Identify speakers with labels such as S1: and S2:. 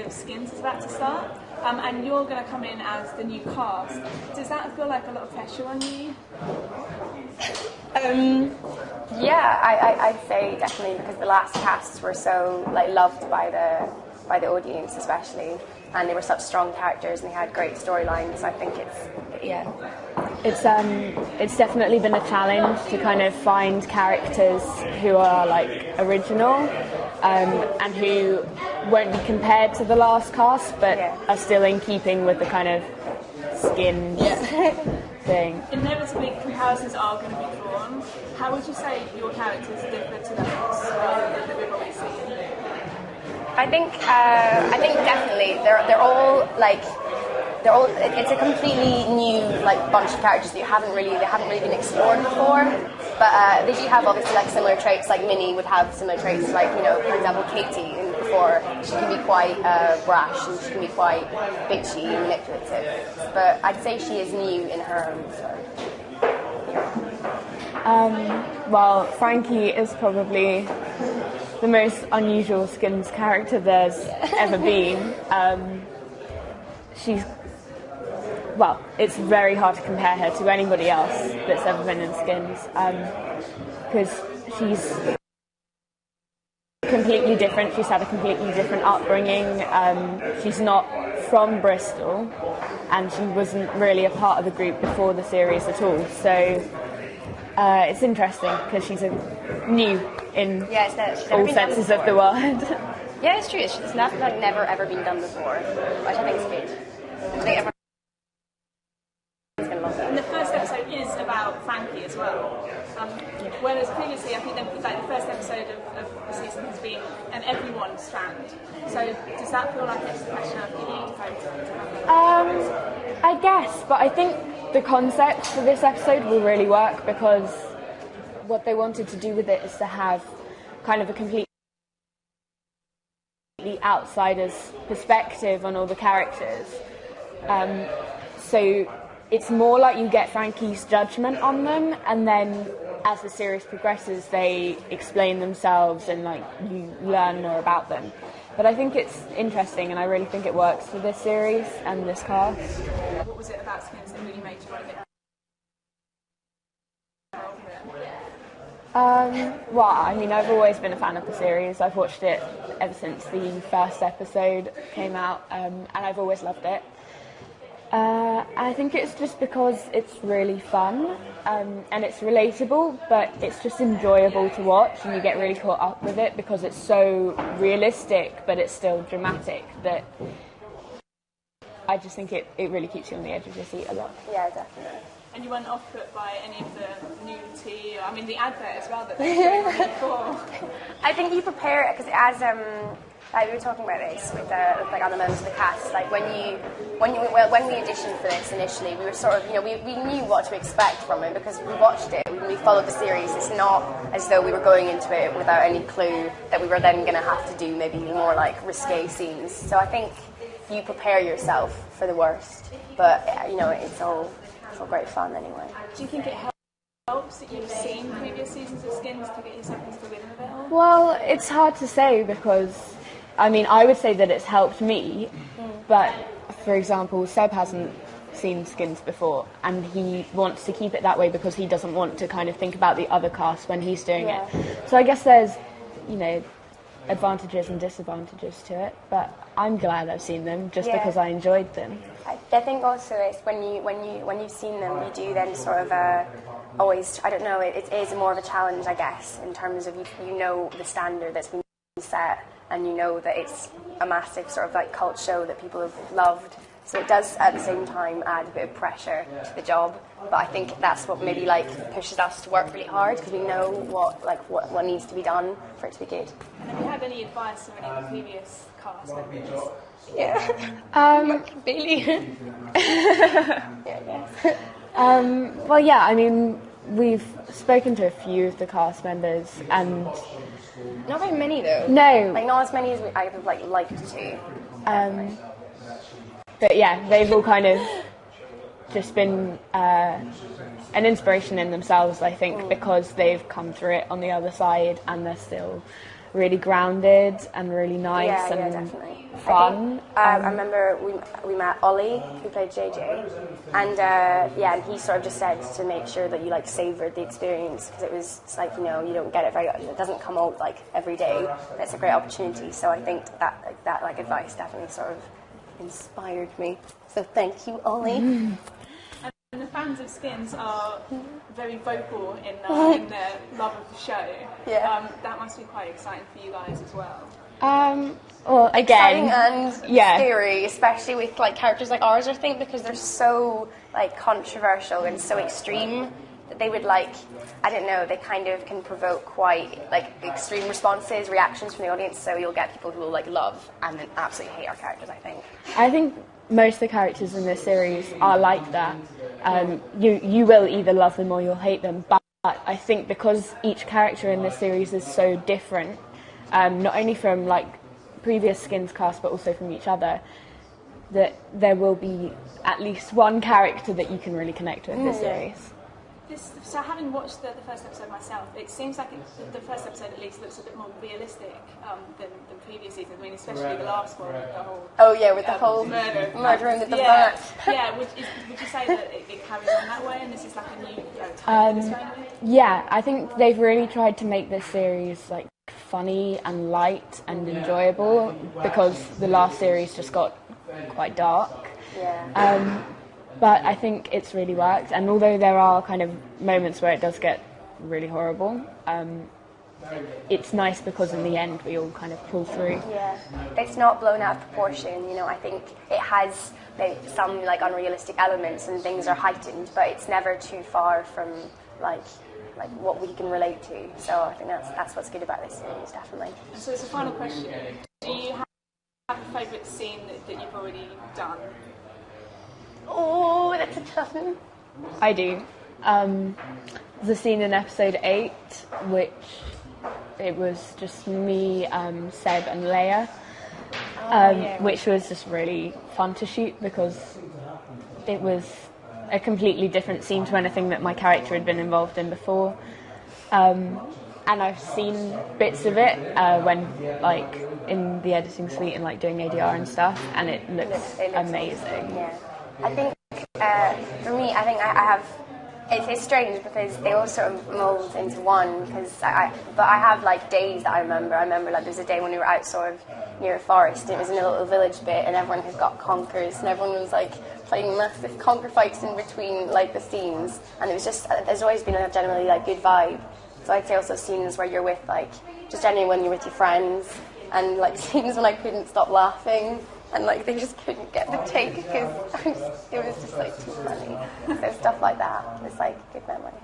S1: of Skins is about to start, and you're going to come in as the new cast. Does that feel like a lot of pressure on you?
S2: Yeah, I'd say definitely, because the last casts were so loved by the audience especially, and they were such strong characters and they had great storylines. I think
S3: it's definitely been a challenge to kind of find characters who are original and who won't be compared to the last cast, but are still in keeping with the kind of Skins thing.
S1: Inevitably, comparisons are going to be drawn. How would you say your characters differ to those that we've already seen?
S2: I think definitely they're all it's a completely new bunch of characters that they haven't really been explored before. But they do have obviously similar traits. Like Minnie would have similar traits. For example, Katie before, she can be quite brash and she can be quite bitchy and manipulative. But I'd say she is new in her own sort.
S3: Well, Frankie is probably the most unusual Skins character there's ever been. It's very hard to compare her to anybody else that's ever been in Skins, because she's completely different. She's had a completely different upbringing. She's not from Bristol, and she wasn't really a part of the group before the series at all. So it's interesting because she's new in all senses of the word.
S2: Yeah, it's true. It's never ever been done before, which I think is good. I think everyone's going to love that.
S1: And the first episode is about Frankie as well. Whereas previously, I think the first episode of the season has been an everyone strand. So does that feel like it's pressure for you to have
S3: I guess, but I think the concept for this episode will really work, because what they wanted to do with it is to have kind of a completely outsider's perspective on all the characters. So it's more like you get Frankie's judgment on them, and then as the series progresses they explain themselves and you learn more about them. But I think it's interesting, and I really think it works for this series and this cast.
S1: What was it about Skins that really made you want to get
S3: Well, I mean, I've always been a fan of the series. I've watched it ever since the first episode came out, and I've always loved it. I think it's just because it's really fun, and it's relatable, but it's just enjoyable to watch, and you get really caught up with it because it's so realistic, but it's still dramatic, that I just think it really keeps you on the edge of your seat a lot.
S2: Yeah, definitely.
S1: And you weren't off-put by any of the nudity, I mean the advert as well that they showed before?
S2: I think you prepare it, because as we were talking about this with other members of the cast. When we auditioned for this initially, we were sort of, we knew what to expect from it because we watched it, we followed the series. It's not as though we were going into it without any clue that we were then going to have to do maybe more risque scenes. So I think you prepare yourself for the worst, but it's all great fun anyway.
S1: Do you think it helps that you've seen previous seasons of Skins to get yourself into the rhythm of it all?
S3: Well, it's hard to say, because I mean, I would say that it's helped me, but for example, Seb hasn't seen Skins before, and he wants to keep it that way because he doesn't want to kind of think about the other cast when he's doing it. So I guess there's, advantages and disadvantages to it, but I'm glad I've seen them just because I enjoyed them.
S2: I think also it's when you've seen them, you do then sort of always, I don't know, it is more of a challenge, I guess, in terms of you know the standard that's been set, and you know that it's a massive sort of cult show that people have loved. So it does at the same time add a bit of pressure to the job. But I think that's what maybe pushes us to work really hard, because we know what needs to be done for it to be good.
S1: And have you had any advice from any of the previous cast members?
S2: Bailey.
S3: Well, yeah, I mean, we've spoken to a few of the cast members, and
S2: not very many though.
S3: No,
S2: not as many as I would have liked to.
S3: But yeah, they've all kind of just been an inspiration in themselves, I think, because they've come through it on the other side, and they're still really grounded and really nice and
S2: definitely.
S3: fun.
S2: I remember we met Ollie, who played JJ, and and he sort of just said to make sure that you like savoured the experience, because it's like, you know, you don't get it it doesn't come out like every day. It's a great opportunity. So I think that like advice definitely sort of inspired me. So thank you, Ollie.
S1: And the fans of Skins are very vocal in their love of the show.
S2: Yeah.
S1: That must be quite exciting for you guys as well.
S3: Well, again,
S2: and scary, especially with like characters like ours, I think, because they're so like controversial and so extreme that they would like, I don't know, they kind of can provoke quite like extreme responses, reactions from the audience. So you'll get people who will like love and then absolutely hate our characters, I think.
S3: I think most of the characters in this series are like that. You will either love them or you'll hate them, but I think because each character in this series is so different, not only from like previous Skins cast but also from each other, that there will be at least one character that you can really connect with this series.
S1: So having watched the first episode myself, it seems like the first episode at least looks a bit more realistic than previous seasons. I mean, especially the last one with the whole
S2: with the whole murdering with the
S1: bat. Yeah, would you say that it carries on that way, and this is like a new time this kind of way?
S3: Yeah, I think they've really tried to make this series like funny and light and enjoyable, because the last series just got quite dark.
S2: Yeah.
S3: But I think it's really worked, and although there are kind of moments where it does get really horrible, it's nice because in the end we all kind of pull through.
S2: Yeah, it's not blown out of proportion, you know. I think it has some like unrealistic elements and things are heightened, but it's never too far from like what we can relate to. So I think that's what's good about this series, definitely.
S1: So it's a final question. Do you have a favourite scene that you've already done?
S2: Oh, that's a tough one.
S3: I do. The scene in episode 8, which it was just me, Seb and Leia, which was just really fun to shoot because it was a completely different scene to anything that my character had been involved in before. And I've seen bits of it when, like, in the editing suite and like doing ADR and stuff, and it looks amazing.
S2: Yeah. I think, for me, I think I have, it's strange because they all sort of mould into one, because but I have like days that I remember like there's a day when we were out sort of near a forest, and it was in a little village bit, and everyone has got conkers, and everyone was like playing massive conker fights in between like the scenes, and it was just, there's always been a generally like good vibe. So I'd say also scenes where you're with like, just generally when you're with your friends, and like scenes when I couldn't stop laughing, and like they just couldn't get the take because it was just like too funny. So stuff like that, it's like good memories.